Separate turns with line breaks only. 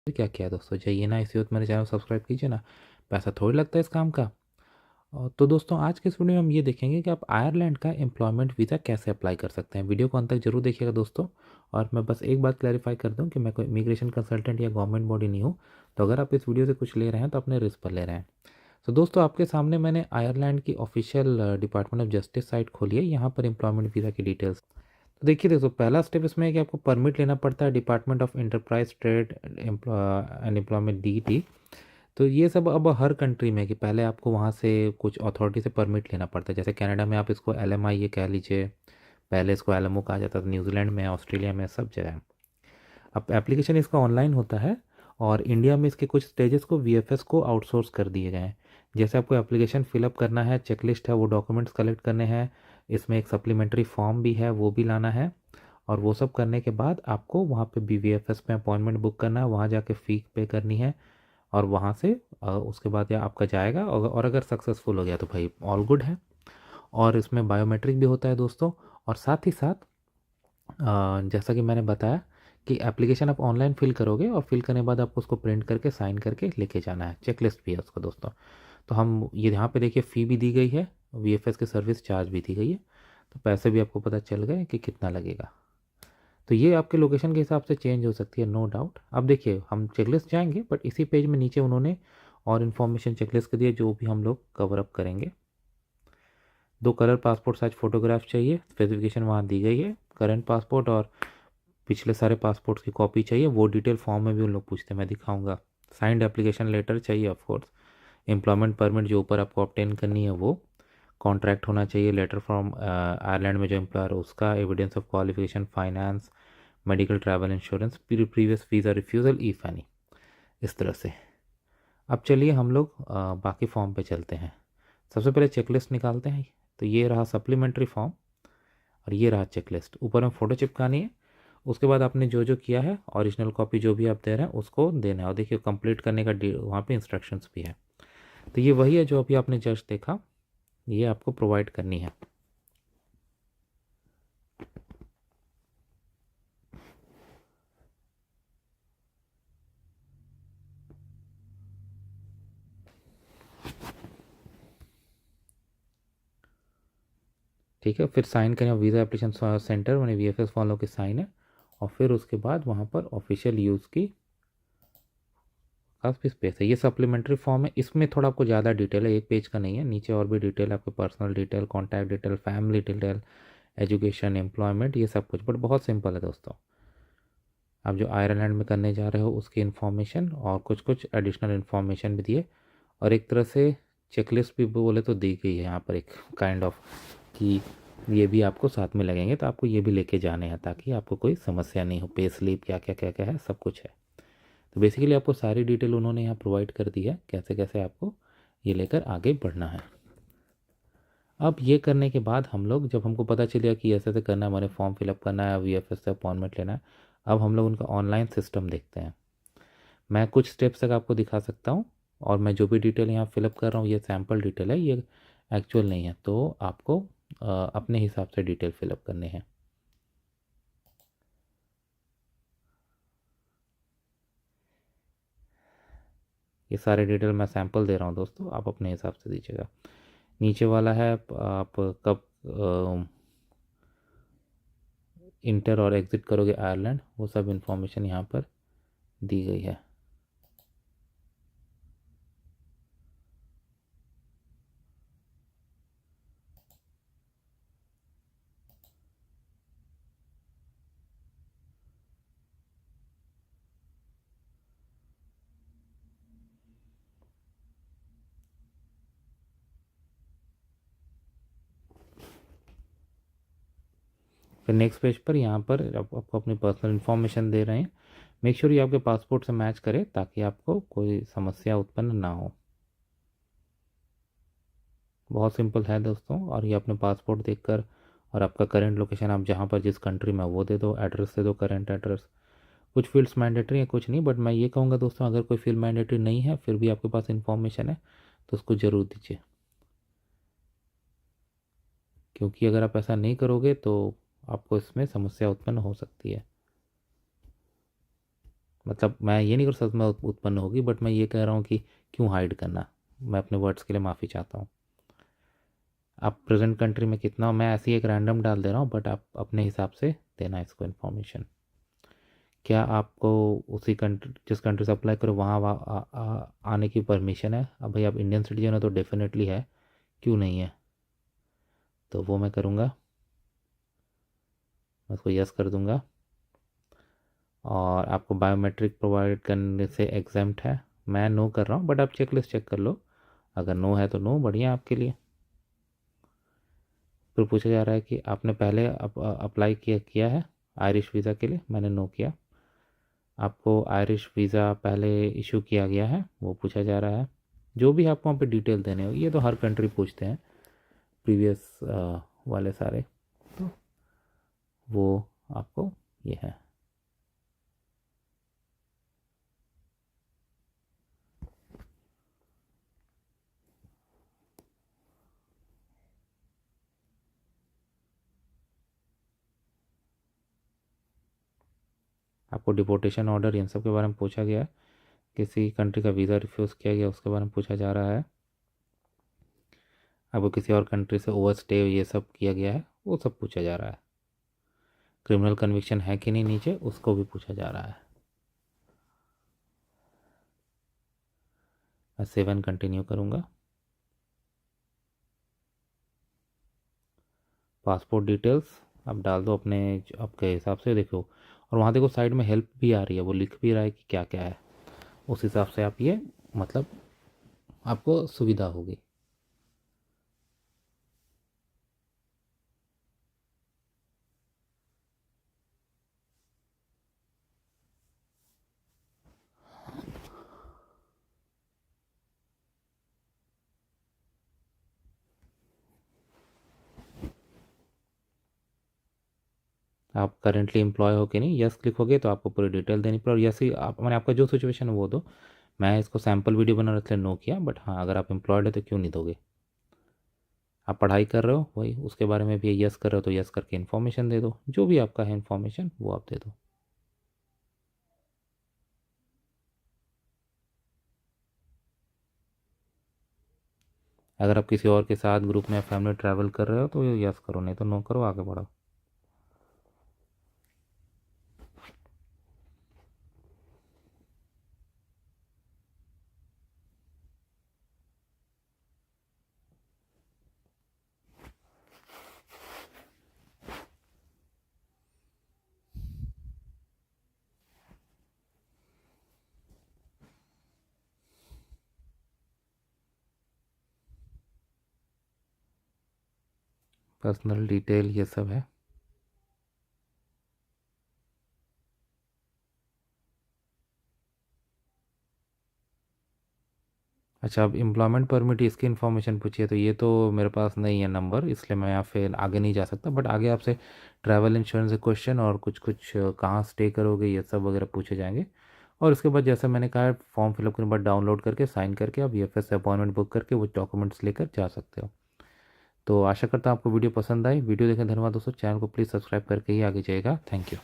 क्या किया दोस्तों, जाइए ना इसी वक्त मेरे चैनल सब्सक्राइब कीजिए ना। पैसा थोड़ी लगता है इस काम का। और तो दोस्तों आज के इस वीडियो में हम ये देखेंगे कि आप आयरलैंड का एम्प्लॉयमेंट वीज़ा कैसे अप्लाई कर सकते हैं। वीडियो को अंत तक जरूर देखिएगा दोस्तों। और मैं बस एक बात क्लैरिफाई कर दूं कि मैं कोई इमिग्रेशन कंसल्टेंट या गवर्नमेंट बॉडी नहीं हूं। तो अगर आप इस वीडियो से कुछ ले रहे हैं तो अपने रिस्क पर ले रहे हैं। तो दोस्तों आपके सामने मैंने आयरलैंड की official department of justice site खोली है। यहाँ पर एम्प्लॉयमेंट वीज़ा की डिटेल्स तो देखिए दोस्तों, पहला स्टेप इसमें है कि आपको परमिट लेना पड़ता है, department of enterprise trade and employment DET। तो ये सब अब हर कंट्री में कि पहले आपको वहाँ से कुछ अथॉरिटी से परमिट लेना पड़ता है। जैसे कनाडा में आप इसको LMI ये कह लीजिए, पहले इसको LMO कहा जाता था। न्यूजीलैंड में, ऑस्ट्रेलिया में, सब जगह है। अब एप्लीकेशन इसका ऑनलाइन होता है। और इंडिया में इसके कुछ स्टेजेस को VFS को आउटसोर्स कर दिए गए हैं। जैसे आपको एप्लीकेशन फिलअप करना है, चेकलिस्ट है, वो डॉक्यूमेंट्स कलेक्ट करने हैं। इसमें एक सप्लीमेंट्री फॉर्म भी है, वो भी लाना है। और वो सब करने के बाद आपको वहाँ पे BVFS में अपॉइंटमेंट बुक करना है, वहाँ जाके फ़ी पे करनी है। और वहाँ से उसके बाद या आपका जाएगा, और अगर सक्सेसफुल हो गया तो भाई ऑल गुड है। और इसमें बायोमेट्रिक भी होता है दोस्तों। और साथ ही साथ जैसा कि मैंने बताया कि एप्लीकेशन आप ऑनलाइन फिल करोगे और फिल करने के बाद आपको उसको प्रिंट करके साइन करके लेके जाना है। चेकलिस्ट भी है उसका दोस्तों। तो हम ये यहाँ पे देखिए, फ़ी भी दी गई है, VFS की सर्विस चार्ज भी दी गई है। तो पैसे भी आपको पता चल गए कि कितना लगेगा। तो ये आपके लोकेशन के हिसाब से चेंज हो सकती है, नो डाउट। अब देखिए हम चेकलिस्ट जाएंगे, बट इसी पेज में नीचे उन्होंने और इन्फॉर्मेशन चेकलिस्ट के दिए जो भी हम लोग कवर अप करेंगे। 2 कलर पासपोर्ट साइज फ़ोटोग्राफ चाहिए, स्पेसिफिकेशन वहाँ दी गई है। करंट पासपोर्ट और पिछले सारे पासपोर्ट्स की कॉपी चाहिए, वो डिटेल फॉर्म में भी उन लोग पूछते हैं, मैं दिखाऊंगा। साइंड एप्लीकेशन लेटर चाहिए ऑफकोर्स। एम्प्लॉयमेंट परमिट जो ऊपर आपको ऑब्टेन करनी है वो। कॉन्ट्रैक्ट होना चाहिए, लेटर फ्रॉम आयरलैंड में जो एम्प्लॉयर उसका, evidence of qualification, finance, medical, travel insurance, previous visa refusal, if any. इस तरह से। अब चलिए हम लोग बाकी फॉर्म पे चलते हैं। सबसे पहले चेकलिस्ट निकालते हैं। तो ये रहा सप्लीमेंट्री फॉर्म और ये रहा चेकलिस्ट। ऊपर में फ़ोटो चिपकानी है। उसके बाद आपने जो जो किया है, ओरिजिनल कॉपी जो भी आप दे रहे हैं उसको देना है। और देखिए कंप्लीट करने का वहाँ पे इंस्ट्रक्शंस भी है। तो ये वही है जो अभी आपने जस्ट देखा, ये आपको प्रोवाइड करनी है। ठीक है, फिर साइन करें वीज़ा एप्लीकेशन सेंटर, मैंने VFS फॉलो की साइन है। और फिर उसके बाद वहाँ पर ऑफिशियल यूज़ की काफ़ी स्पेस है। ये सप्लीमेंट्री फॉर्म है, इसमें थोड़ा आपको ज़्यादा डिटेल है, एक पेज का नहीं है। नीचे और भी डिटेल, आपके personal detail, contact detail, family detail, education, employment, ये सब कुछ। बट बहुत सिंपल है दोस्तों। आप जो आयरलैंड में करने जा रहे हो उसकी इन्फॉर्मेशन और कुछ कुछ एडिशनल इन्फॉर्मेशन भी दिए। और एक तरह से चेकलिस्ट भी बोले तो दी गई है यहाँ पर, एक काइंड ऑफ कि ये भी आपको साथ में लगेंगे, तो आपको ये भी लेके जाने हैं ताकि आपको कोई समस्या नहीं हो। पे स्लिप क्या क्या क्या क्या है, सब कुछ है। तो बेसिकली आपको सारी डिटेल उन्होंने यहाँ प्रोवाइड कर दी है, कैसे कैसे आपको ये लेकर आगे बढ़ना है। अब ये करने के बाद हम लोग, जब हमको पता चल गया कि ऐसे ऐसे करना है, हमारे फॉर्म फिलअप करना है, VFS से अपॉइंटमेंट लेना है, अब हम लोग उनका ऑनलाइन सिस्टम देखते हैं। मैं कुछ स्टेप्स तक आपको दिखा सकता हूँ। और मैं जो भी डिटेल यहाँ फिलअप कर रहा हूँ ये सैम्पल डिटेल है, ये एक्चुअल नहीं है। तो आपको अपने हिसाब से डिटेल फिलअप करने हैं। ये सारे डिटेल मैं सैम्पल दे रहा हूँ दोस्तों, आप अपने हिसाब से दीजिएगा। नीचे वाला है आप कब इंटर और एग्ज़िट करोगे आयरलैंड, वो सब इन्फॉर्मेशन यहाँ पर दी गई है। फिर नेक्स्ट पेज पर यहाँ पर आपको अपनी पर्सनल इन्फॉर्मेशन दे रहे हैं। मेक श्योर ये आपके पासपोर्ट से मैच करे ताकि आपको कोई समस्या उत्पन्न ना हो। बहुत सिंपल है दोस्तों। और ये अपने पासपोर्ट देखकर और आपका करेंट लोकेशन, आप जहाँ पर जिस कंट्री में वो दे दो, एड्रेस दे दो, करेंट एड्रेस। कुछ फील्ड्स मैंडेटरी है, कुछ नहीं। बट मैं ये कहूँगा दोस्तों, अगर कोई फील्ड मैंडेटरी नहीं है फिर भी आपके पास इन्फॉर्मेशन है तो उसको ज़रूर दीजिए। क्योंकि अगर आप ऐसा नहीं करोगे तो आपको इसमें समस्या उत्पन्न हो सकती है। मतलब मैं ये नहीं कर सकता मैं उत्पन्न होगी, बट मैं ये कह रहा हूँ कि क्यों हाइड करना। मैं अपने वर्ड्स के लिए माफ़ी चाहता हूँ। आप प्रेजेंट कंट्री में कितना हो, मैं ऐसी एक रैंडम डाल दे रहा हूँ, बट आप अपने हिसाब से देना इसको इन्फॉर्मेशन। क्या आपको उसी कंट्री, जिस कंट्री से अप्लाई करो वहाँ आने की परमिशन है? अब भाई आप इंडियन सिटीजन हो तो डेफिनेटली है, क्यों नहीं है? तो वो मैं करूँगा, मैं उसको यस कर दूँगा। और आपको बायोमेट्रिक प्रोवाइड करने से एग्जाम्प्ट है, मैं नो कर रहा हूँ, बट आप चेकलिस्ट चेक कर लो, अगर नो है तो नो, बढ़िया आपके लिए। फिर पूछा जा रहा है कि आपने पहले अप्लाई किया है आयरिश वीज़ा के लिए, मैंने नो किया। आपको आयरिश वीज़ा पहले इशू किया गया है, वो पूछा जा रहा है। जो भी आपको वहाँ पे डिटेल देने हो, ये तो हर कंट्री पूछते हैं प्रीवियस वाले सारे, तो वो आपको ये है। आपको डिपोर्टेशन ऑर्डर इन सब के बारे में पूछा गया है, किसी कंट्री का वीज़ा रिफ्यूज़ किया गया उसके बारे में पूछा जा रहा है, आपको किसी और कंट्री से ओवर स्टे ये सब किया गया है वो सब पूछा जा रहा है, क्रिमिनल कन्विक्शन है कि नहीं नीचे उसको भी पूछा जा रहा है। मैं 7 कंटिन्यू करूँगा। पासपोर्ट डिटेल्स आप डाल दो अपने आपके हिसाब से, देखो। और वहाँ देखो साइड में हेल्प भी आ रही है, वो लिख भी रहा है कि क्या क्या है, उस हिसाब से आप ये मतलब आपको सुविधा होगी। आप करेंटली एम्प्लॉय हो कि नहीं, यस क्लिक हो गए तो आपको पूरी डिटेल देनी पड़े, और यस ही आप मैंने आपका जो सिचुएशन है वो दो। मैं इसको सैम्पल वीडियो बना रहा था नो किया, बट हाँ अगर आप एम्प्लॉयड है तो क्यों नहीं दोगे। आप पढ़ाई कर रहे हो वही उसके बारे में भी यस कर रहे हो तो यस करके इन्फॉर्मेशन दे दो, जो भी आपका है इन्फॉर्मेशन वो आप दे दो। अगर आप किसी और के साथ ग्रुप में या फैमिली ट्रैवल कर रहे हो तो यस करो, नहीं तो नो करो, आगे बढ़ो। पर्सनल डिटेल ये सब है। अच्छा, अब एम्प्लॉयमेंट परमिट इसकी इन्फॉर्मेशन पूछिए, तो ये तो मेरे पास नहीं है नंबर, इसलिए मैं यहाँ फिर आगे नहीं जा सकता, बट आगे आपसे ट्रैवल इंश्योरेंस के क्वेश्चन और कुछ कुछ कहाँ स्टे करोगे ये सब वगैरह पूछे जाएंगे। और उसके बाद जैसे मैंने कहा फॉर्म फिलअप करने के बाद डाउनलोड करके साइन करके आप वीएफएस से अपॉइंटमेंट बुक करके वो डॉक्यूमेंट्स लेकर जा सकते हो। तो आशा करता हूँ आपको वीडियो पसंद आई। वीडियो देखने धन्यवाद दोस्तों, चैनल को प्लीज़ सब्सक्राइब करके ही आगे जाइएगा। Thank you.